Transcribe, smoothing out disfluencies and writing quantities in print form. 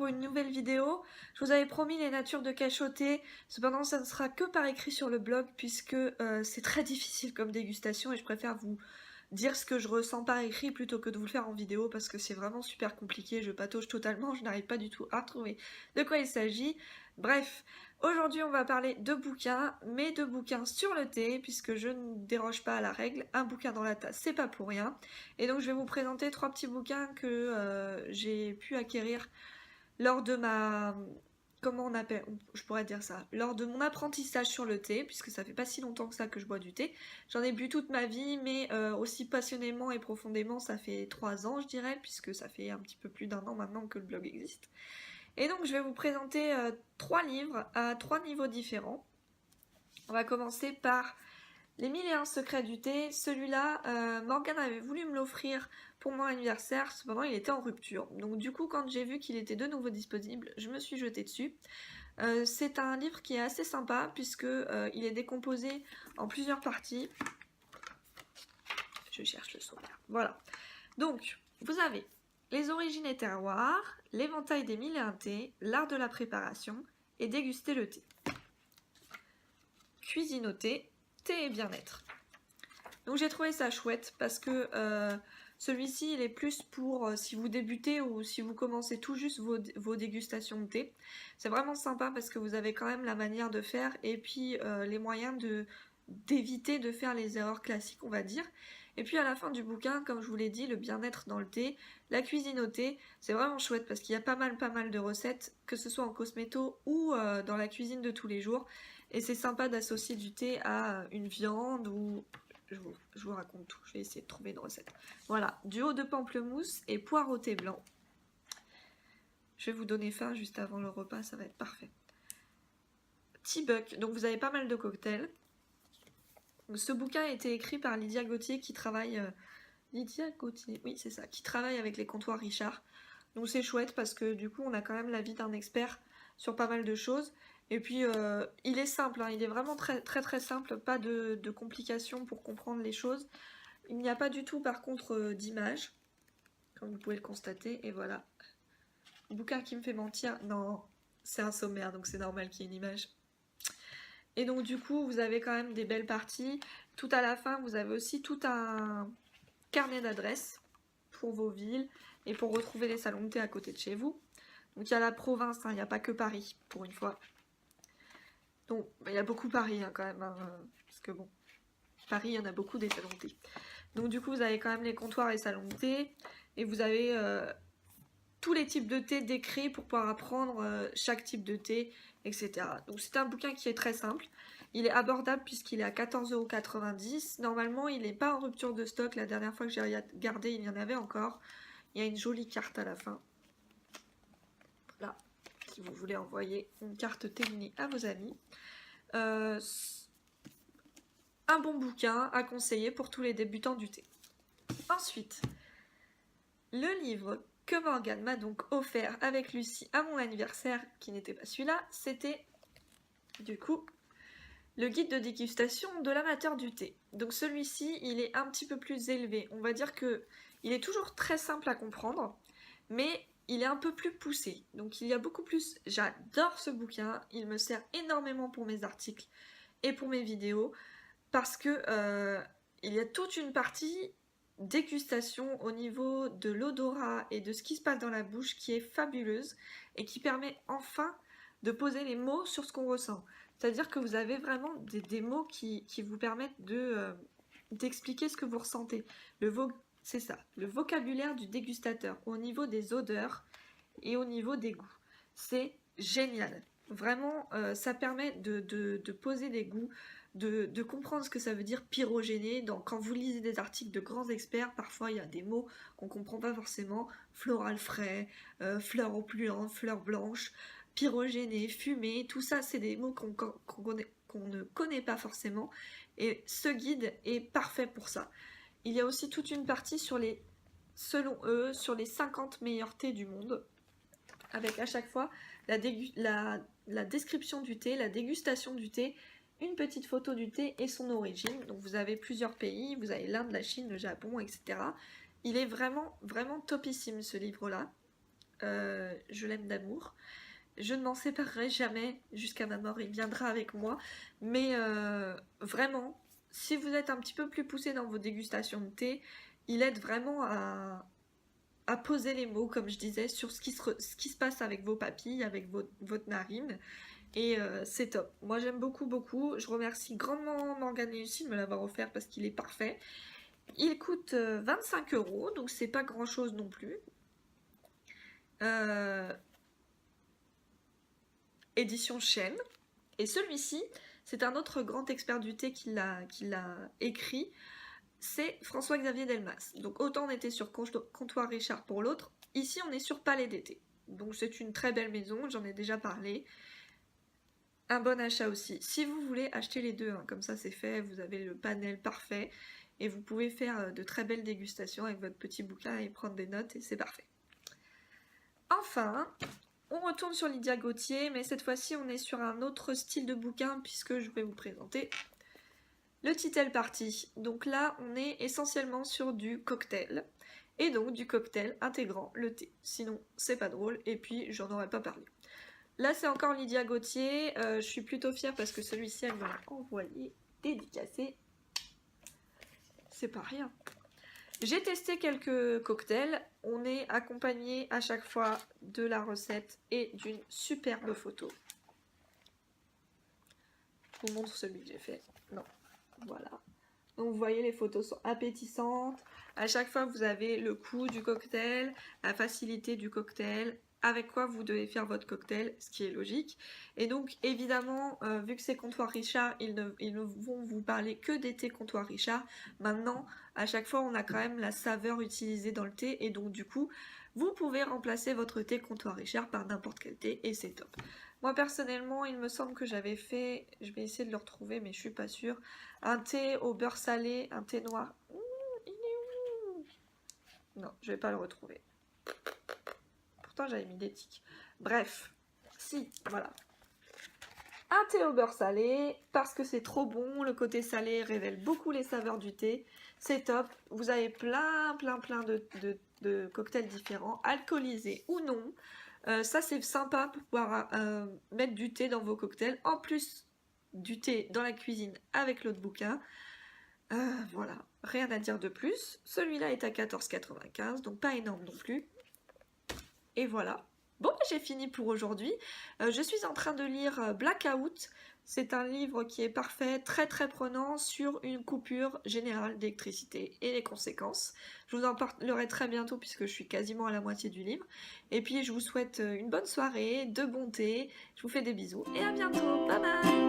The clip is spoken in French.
pour une nouvelle vidéo. Je vous avais promis les natures de cachoter, cependant ça ne sera que par écrit sur le blog puisque c'est très difficile comme dégustation et je préfère vous dire ce que je ressens par écrit plutôt que de vous le faire en vidéo parce que c'est vraiment super compliqué, je patauge totalement, je n'arrive pas du tout à retrouver de quoi il s'agit. Bref, aujourd'hui on va parler de bouquins, mais de bouquins sur le thé, puisque je ne déroge pas à la règle, un bouquin dans la tasse c'est pas pour rien. Et donc je vais vous présenter 3 petits bouquins que j'ai pu acquérir lors de ma... Comment on appelle, je pourrais dire ça, lors de mon apprentissage sur le thé, puisque ça fait pas si longtemps que ça que je bois du thé. J'en ai bu toute ma vie, mais aussi passionnément et profondément, ça fait 3 ans je dirais, puisque ça fait un petit peu plus d'1 an maintenant que le blog existe. Et donc je vais vous présenter 3 livres à 3 niveaux différents. On va commencer par Les 1001 secrets du thé. Celui-là, Morgane avait voulu me l'offrir pour mon anniversaire, cependant il était en rupture. Donc du coup, quand j'ai vu qu'il était de nouveau disponible, je me suis jetée dessus. C'est un livre qui est assez sympa puisque il est décomposé en plusieurs parties. Je cherche le sommaire. Voilà. Donc, vous avez les origines et terroirs, l'éventail des 1001 thés, l'art de la préparation et déguster le thé. Cuisine au thé, thé et bien-être. Donc j'ai trouvé ça chouette parce que celui-ci il est plus pour si vous débutez ou si vous commencez tout juste vos dégustations de thé. C'est vraiment sympa parce que vous avez quand même la manière de faire et puis les moyens d'éviter de faire les erreurs classiques on va dire. Et puis à la fin du bouquin, comme je vous l'ai dit, le bien-être dans le thé, la cuisine au thé, c'est vraiment chouette parce qu'il y a pas mal de recettes, que ce soit en cosméto ou dans la cuisine de tous les jours. Et c'est sympa d'associer du thé à une viande ou... Je vous raconte tout, je vais essayer de trouver une recette. Voilà, du haut de pamplemousse et poire au thé blanc. Je vais vous donner faim juste avant le repas, ça va être parfait. Tea Buck, donc vous avez pas mal de cocktails. Ce bouquin a été écrit par Lydia Gauthier qui travaille... Lydia Gauthier, oui c'est ça, qui travaille avec les comptoirs Richard. Donc c'est chouette parce que du coup on a quand même l'avis d'un expert sur pas mal de choses. Et puis il est simple, hein, il est vraiment très simple, pas de complications pour comprendre les choses. Il n'y a pas du tout par contre d'image, comme vous pouvez le constater, et voilà. Le bouquin qui me fait mentir, non, c'est un sommaire, donc c'est normal qu'il y ait une image. Et donc du coup, vous avez quand même des belles parties. Tout à la fin, vous avez aussi tout un carnet d'adresses pour vos villes et pour retrouver les salons de thé à côté de chez vous. Donc il y a la province, hein, il n'y a pas que Paris, pour une fois. Donc il y a beaucoup Paris hein, quand même, hein, parce que bon, Paris, il y en a beaucoup des salons de thé. Donc du coup, vous avez quand même les comptoirs et salons de thé, et vous avez tous les types de thé décrits pour pouvoir apprendre chaque type de thé, etc. Donc c'est un bouquin qui est très simple. Il est abordable puisqu'il est à 14,90 €. Normalement, il n'est pas en rupture de stock. La dernière fois que j'ai regardé, il y en avait encore. Il y a une jolie carte à la fin. Là, si vous voulez envoyer une carte terminée à vos amis. Un bon bouquin à conseiller pour tous les débutants du thé. Ensuite, le livre que Morgane m'a donc offert avec Lucie à mon anniversaire, qui n'était pas celui-là, c'était du coup le guide de dégustation de l'amateur du thé. Donc celui-ci, il est un petit peu plus élevé. On va dire que il est toujours très simple à comprendre, mais il est un peu plus poussé. Donc il y a beaucoup plus... J'adore ce bouquin, il me sert énormément pour mes articles et pour mes vidéos, parce que il y a toute une partie dégustation au niveau de l'odorat et de ce qui se passe dans la bouche qui est fabuleuse et qui permet enfin de poser les mots sur ce qu'on ressent. C'est-à-dire que vous avez vraiment des mots qui vous permettent d'expliquer ce que vous ressentez. C'est ça, le vocabulaire du dégustateur au niveau des odeurs et au niveau des goûts. C'est génial. Vraiment, ça permet de poser des goûts, de comprendre ce que ça veut dire pyrogéné. Donc, quand vous lisez des articles de grands experts, parfois il y a des mots qu'on ne comprend pas forcément. Floral frais, fleur opulente, fleur blanche, pyrogéné, fumé, tout ça c'est des mots qu'on ne connaît pas forcément. Et ce guide est parfait pour ça. Il y a aussi toute une partie sur selon eux, sur les 50 meilleurs thés du monde, avec à chaque fois la description du thé, la dégustation du thé, une petite photo du thé et son origine. Donc vous avez plusieurs pays, vous avez l'Inde, la Chine, le Japon, etc. Il est vraiment topissime ce livre-là. je l'aime d'amour. Je ne m'en séparerai jamais jusqu'à ma mort, il viendra avec moi. Mais vraiment, si vous êtes un petit peu plus poussé dans vos dégustations de thé, il aide vraiment à poser les mots, comme je disais, sur ce qui se passe avec vos papilles, avec votre narine. Et c'est top. Moi j'aime beaucoup, beaucoup. Je remercie grandement Morgane et Lucie de me l'avoir offert parce qu'il est parfait. Il coûte 25 €, donc c'est pas grand chose non plus. Édition Chêne. Et celui-ci, c'est un autre grand expert du thé qui l'a écrit. C'est François-Xavier Delmas. Donc autant on était sur Comptoir Richard pour l'autre, ici on est sur Palais d'été. Donc c'est une très belle maison, j'en ai déjà parlé. Un bon achat aussi. Si vous voulez acheter les deux, hein, comme ça c'est fait, vous avez le panel parfait et vous pouvez faire de très belles dégustations avec votre petit bouquin et prendre des notes et c'est parfait. Enfin, on retourne sur Lydia Gauthier, mais cette fois-ci on est sur un autre style de bouquin puisque je vais vous présenter le Titel Party. Donc là on est essentiellement sur du cocktail et donc du cocktail intégrant le thé. Sinon c'est pas drôle et puis j'en aurais pas parlé. Là c'est encore Lydia Gauthier, je suis plutôt fière parce que celui-ci elle me l'a envoyé dédicacé. C'est pas rien. J'ai testé quelques cocktails, on est accompagné à chaque fois de la recette et d'une superbe photo. Je vous montre celui que j'ai fait. Non, voilà. Donc vous voyez les photos sont appétissantes. À chaque fois vous avez le coût du cocktail, la facilité du cocktail, avec quoi vous devez faire votre cocktail, ce qui est logique. Et donc évidemment, vu que c'est Comptoir Richard, ils ne vont vous parler que des thés Comptoir Richard. Maintenant, à chaque fois on a quand même la saveur utilisée dans le thé et donc du coup, vous pouvez remplacer votre thé Comptoir Richard par n'importe quel thé et c'est top. Moi personnellement, il me semble que j'avais fait, je vais essayer de le retrouver mais je suis pas sûre, un thé au beurre salé, un thé noir. Il est où? Non, je vais pas le retrouver. Pourtant j'avais mis des tics. Bref, si, voilà. Un thé au beurre salé, parce que c'est trop bon, le côté salé révèle beaucoup les saveurs du thé, c'est top. Vous avez plein de cocktails différents, alcoolisés ou non. Ça c'est sympa pour pouvoir mettre du thé dans vos cocktails, en plus du thé dans la cuisine avec l'autre bouquin. Voilà, rien à dire de plus. Celui-là est à 14,95, donc pas énorme non plus. Et voilà. Bon, j'ai fini pour aujourd'hui. Je suis en train de lire Blackout. C'est un livre qui est parfait, très très prenant sur une coupure générale d'électricité et les conséquences. Je vous en parlerai très bientôt puisque je suis quasiment à la moitié du livre. Et puis je vous souhaite une bonne soirée, de bon thé. Je vous fais des bisous et à bientôt. Bye bye!